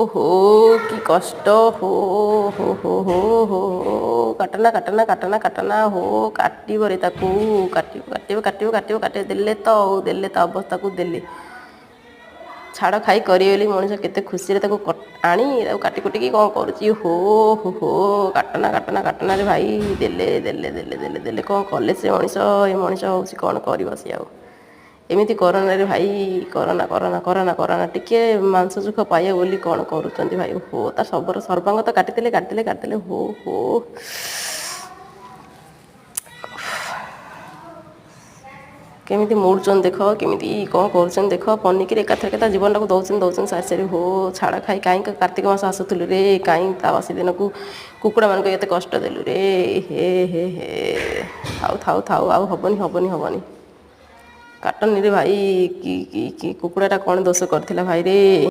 ओहो कि कष्ट हो काटना काटना काटना काटना हो काटबरे ताकू काटे देले तो अवस्था को देले छाड़ खाई करी मनीष केते खुशी आनी काटी कुटिकी कौन करुच्ची हो काटना काटना काटना रे भाई देले देले देले देले देले कौन कले से मनीष ये मनीष हूँ कौन कर सी आ एमती करना रे भाई करना करना करना करना टिके मांस सुख पाइए बोली कौन करुँच भाई हो ता सबर सर्वांग तो काटिदेले काटिदेले काटिदेले हो केमिति मोड़ुचन देख केमिति कौन कर देख पनिकी एकाथर के जीवन को दौन दौन सारी सारी हो छाड़ खाई कहीं कार्तिक मास आसुलु रे कहीं बासी दिन को कुकुड़ा मान ये कष्ट देलु रे हे थाऊ थाऊ थाऊ आउ हबनी हबनी हबनी काटनी रे भाई कि कुकुड़ाटा कौन दोष करथिला भाई रे।